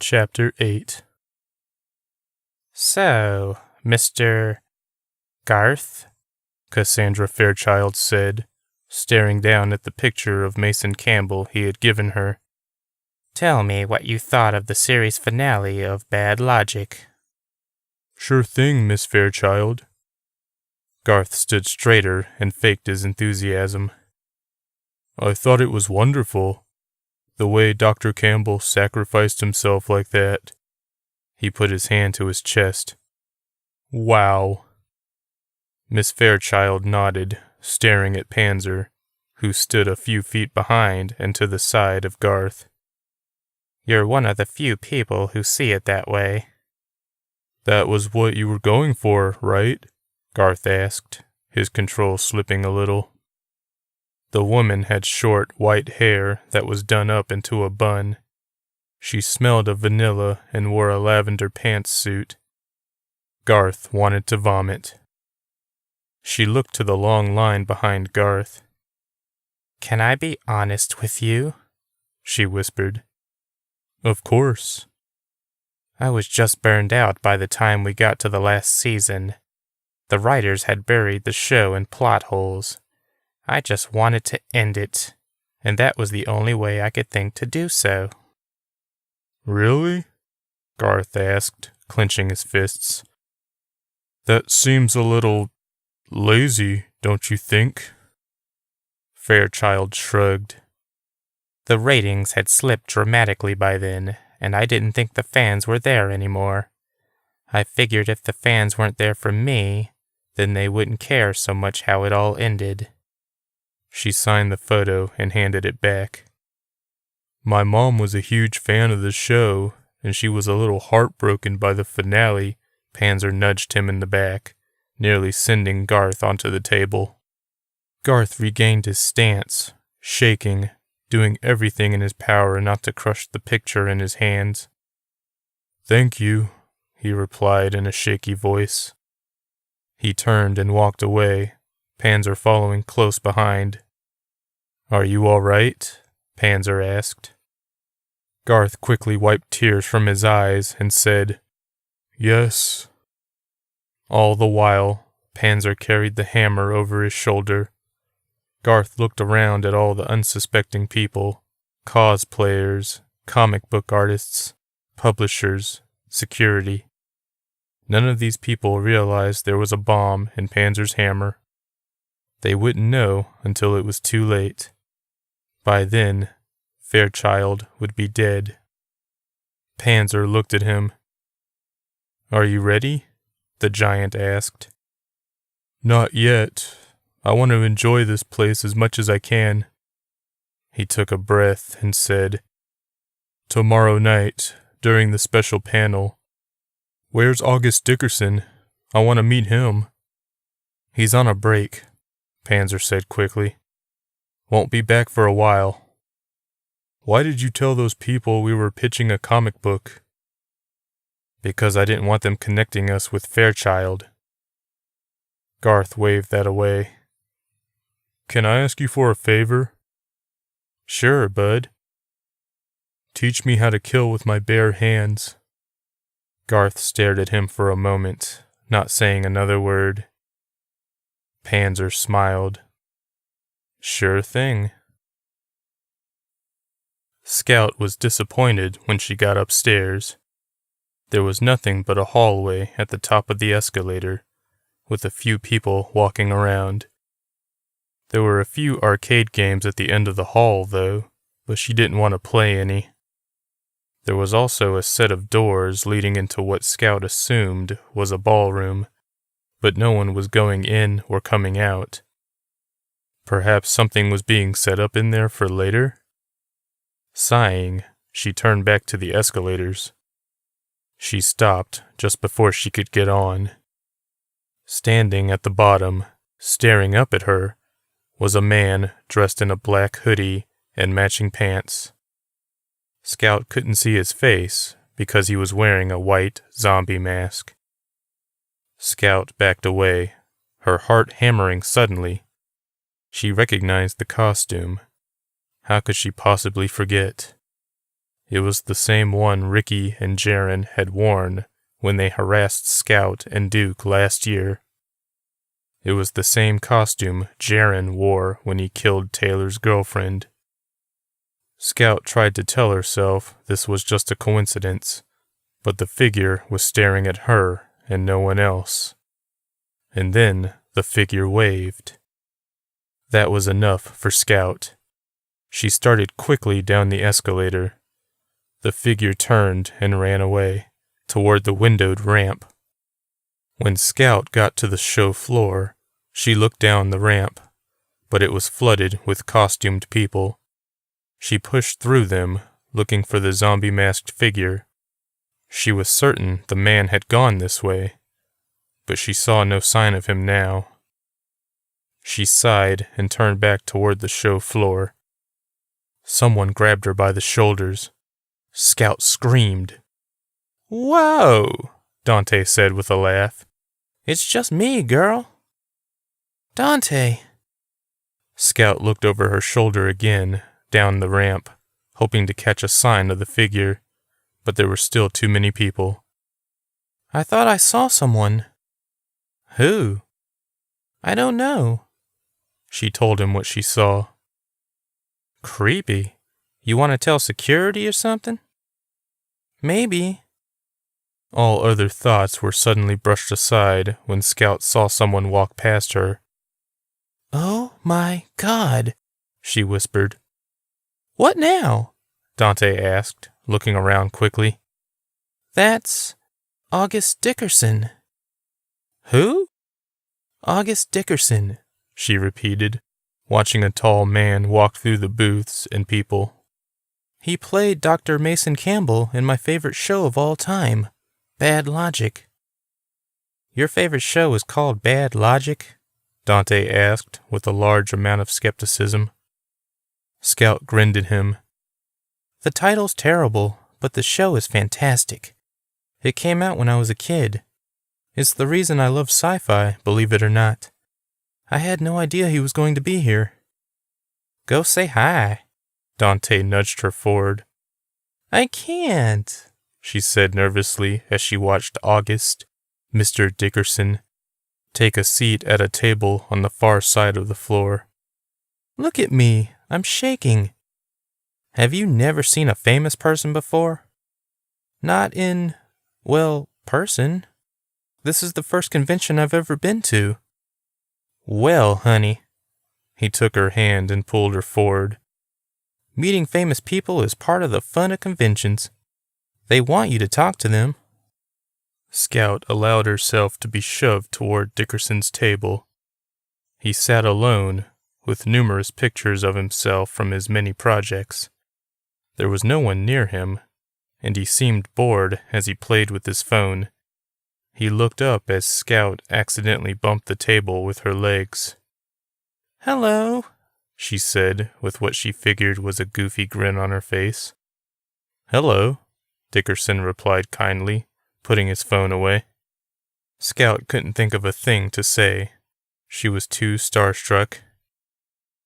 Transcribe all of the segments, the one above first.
Chapter 8. "So, Mr. Garth?" Cassandra Fairchild said, staring down at the picture of Mason Campbell he had given her. "Tell me what you thought of the series finale of Bad Logic." "Sure thing, Miss Fairchild." Garth stood straighter and faked his enthusiasm. "I thought it was wonderful. The way Dr. Campbell sacrificed himself like that." He put his hand to his chest. "Wow." Miss Fairchild nodded, staring at Panzer, who stood a few feet behind and to the side of Garth. "You're one of the few people who see it that way." "That was what you were going for, right?" Garth asked, his control slipping a little. The woman had short, white hair that was done up into a bun. She smelled of vanilla and wore a lavender pantsuit. Garth wanted to vomit. She looked to the long line behind Garth. "Can I be honest with you?" she whispered. "Of course." "I was just burned out by the time we got to the last season. The writers had buried the show in plot holes. I just wanted to end it, and that was the only way I could think to do so." "Really?" Garth asked, clenching his fists. "That seems a little lazy, don't you think?" Fairchild shrugged. "The ratings had slipped dramatically by then, and I didn't think the fans were there anymore. I figured if the fans weren't there for me, then they wouldn't care so much how it all ended." She signed the photo and handed it back. "My mom was a huge fan of the show, and she was a little heartbroken by the finale." Panzer nudged him in the back, nearly sending Garth onto the table. Garth regained his stance, shaking, doing everything in his power not to crush the picture in his hands. "Thank you," he replied in a shaky voice. He turned and walked away, Panzer following close behind. "Are you all right?" Panzer asked. Garth quickly wiped tears from his eyes and said, "Yes." All the while, Panzer carried the hammer over his shoulder. Garth looked around at all the unsuspecting people, cosplayers, comic book artists, publishers, security. None of these people realized there was a bomb in Panzer's hammer. They wouldn't know until it was too late. By then, Fairchild would be dead. Panzer looked at him. "Are you ready?" the giant asked. "Not yet. I want to enjoy this place as much as I can." He took a breath and said, "Tomorrow night, during the special panel. Where's August Dickerson? I want to meet him." "He's on a break," Panzer said quickly. "Won't be back for a while." "Why did you tell those people we were pitching a comic book?" "Because I didn't want them connecting us with Fairchild." Garth waved that away. "Can I ask you for a favor?" "Sure, bud." "Teach me how to kill with my bare hands." Garth stared at him for a moment, not saying another word. Panzer smiled. "Sure thing." Scout was disappointed when she got upstairs. There was nothing but a hallway at the top of the escalator, with a few people walking around. There were a few arcade games at the end of the hall, though, but she didn't want to play any. There was also a set of doors leading into what Scout assumed was a ballroom, but no one was going in or coming out. Perhaps something was being set up in there for later? Sighing, she turned back to the escalators. She stopped just before she could get on. Standing at the bottom, staring up at her, was a man dressed in a black hoodie and matching pants. Scout couldn't see his face because he was wearing a white zombie mask. Scout backed away, her heart hammering suddenly. She recognized the costume. How could she possibly forget? It was the same one Ricky and Jaren had worn when they harassed Scout and Duke last year. It was the same costume Jaren wore when he killed Taylor's girlfriend. Scout tried to tell herself this was just a coincidence, but the figure was staring at her and no one else. And then the figure waved. That was enough for Scout. She started quickly down the escalator. The figure turned and ran away, toward the windowed ramp. When Scout got to the show floor, she looked down the ramp, but it was flooded with costumed people. She pushed through them, looking for the zombie-masked figure. She was certain the man had gone this way, but she saw no sign of him now. She sighed and turned back toward the show floor. Someone grabbed her by the shoulders. Scout screamed. "Whoa!" Dante said with a laugh. "It's just me, girl." "Dante!" Scout looked over her shoulder again, down the ramp, hoping to catch a sign of the figure, but there were still too many people. "I thought I saw someone." "Who?" "I don't know." She told him what she saw. "Creepy. You want to tell security or something?" "Maybe." All other thoughts were suddenly brushed aside when Scout saw someone walk past her. "Oh my God," she whispered. "What now?" Dante asked, looking around quickly. "That's August Dickerson." "Who?" "August Dickerson," she repeated, watching a tall man walk through the booths and people. "He played Dr. Mason Campbell in my favorite show of all time, Bad Logic." "Your favorite show is called Bad Logic?" Dante asked with a large amount of skepticism. Scout grinned at him. "The title's terrible, but the show is fantastic. It came out when I was a kid. It's the reason I love sci-fi, believe it or not. I had no idea he was going to be here." "Go say hi." Dante nudged her forward. "I can't," she said nervously as she watched August, Mr. Dickerson, take a seat at a table on the far side of the floor. "Look at me. I'm shaking." "Have you never seen a famous person before?" "Not in, well, person. This is the first convention I've ever been to." "Well, honey." He took her hand and pulled her forward. "Meeting famous people is part of the fun of conventions. They want you to talk to them." Scout allowed herself to be shoved toward Dickerson's table. He sat alone, with numerous pictures of himself from his many projects. There was no one near him, and he seemed bored as he played with his phone. He looked up as Scout accidentally bumped the table with her legs. "Hello," she said with what she figured was a goofy grin on her face. "Hello," Dickerson replied kindly, putting his phone away. Scout couldn't think of a thing to say. She was too starstruck.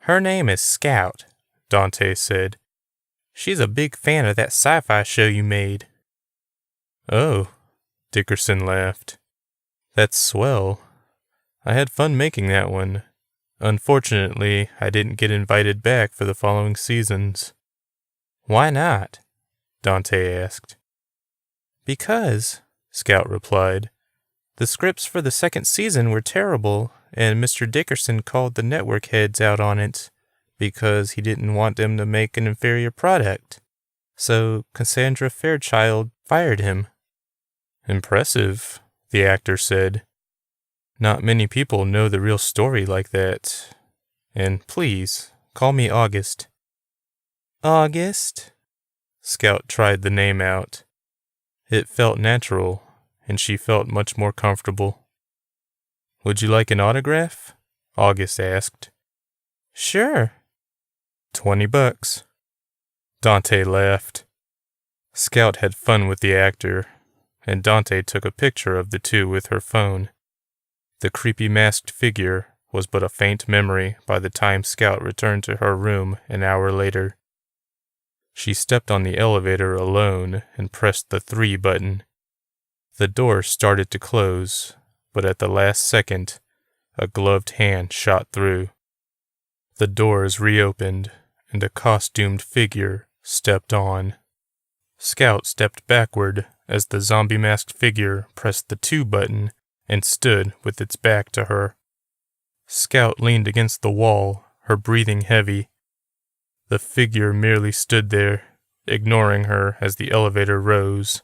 "Her name is Scout," Dante said. "She's a big fan of that sci-fi show you made." "Oh," Dickerson laughed. "That's swell. I had fun making that one. Unfortunately, I didn't get invited back for the following seasons." "Why not?" Dante asked. "Because," Scout replied, "the scripts for the second season were terrible, and Mr. Dickerson called the network heads out on it because he didn't want them to make an inferior product. So Cassandra Fairchild fired him." "Impressive," the actor said. "Not many people know the real story like that. And please, call me August." "August?" Scout tried the name out. It felt natural, and she felt much more comfortable. "Would you like an autograph?" August asked. "Sure." $20. Dante laughed. Scout had fun with the actor, and Dante took a picture of the two with her phone. The creepy masked figure was but a faint memory by the time Scout returned to her room an hour later. She stepped on the elevator alone and pressed the 3 button. The door started to close, but at the last second, a gloved hand shot through. The doors reopened, and a costumed figure stepped on. Scout stepped backward as the zombie-masked figure pressed the 2 button and stood with its back to her. Scout leaned against the wall, her breathing heavy. The figure merely stood there, ignoring her as the elevator rose.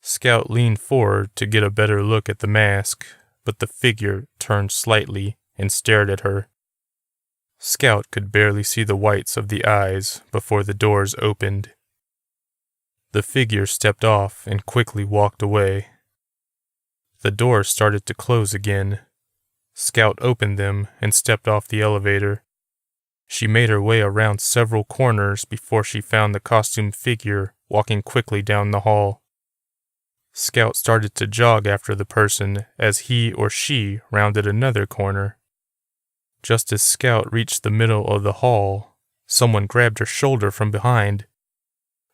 Scout leaned forward to get a better look at the mask, but the figure turned slightly and stared at her. Scout could barely see the whites of the eyes before the doors opened. The figure stepped off and quickly walked away. The doors started to close again. Scout opened them and stepped off the elevator. She made her way around several corners before she found the costumed figure walking quickly down the hall. Scout started to jog after the person as he or she rounded another corner. Just as Scout reached the middle of the hall, someone grabbed her shoulder from behind.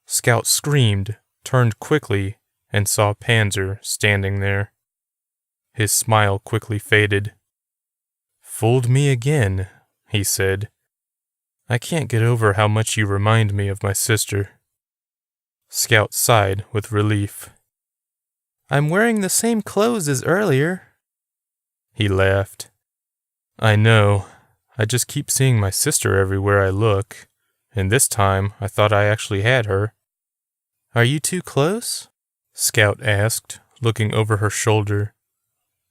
Scout screamed, turned quickly, and saw Panzer standing there. His smile quickly faded. "Fooled me again," he said. "I can't get over how much you remind me of my sister." Scout sighed with relief. "I'm wearing the same clothes as earlier." He laughed. "I know. I just keep seeing my sister everywhere I look, and this time I thought I actually had her." "Are you too close?" Scout asked, looking over her shoulder.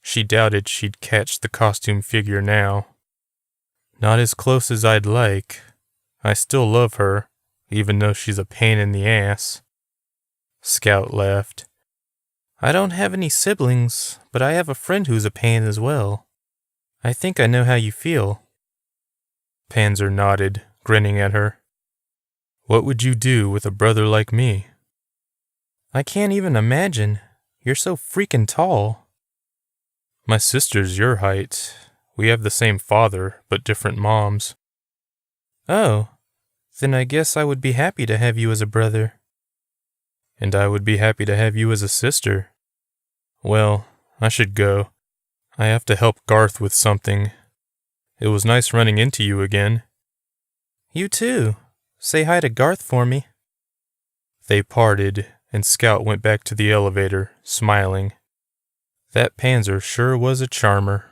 She doubted she'd catch the costume figure now. "Not as close as I'd like. I still love her, even though she's a pain in the ass." Scout laughed. "I don't have any siblings, but I have a friend who's a pain as well. I think I know how you feel." Panzer nodded, grinning at her. "What would you do with a brother like me?" "I can't even imagine. You're so freaking tall." "My sister's your height. We have the same father, but different moms." "Oh, then I guess I would be happy to have you as a brother." "And I would be happy to have you as a sister. Well, I should go. I have to help Garth with something. It was nice running into you again." "You too. Say hi to Garth for me." They parted, and Scout went back to the elevator, smiling. That Panzer sure was a charmer.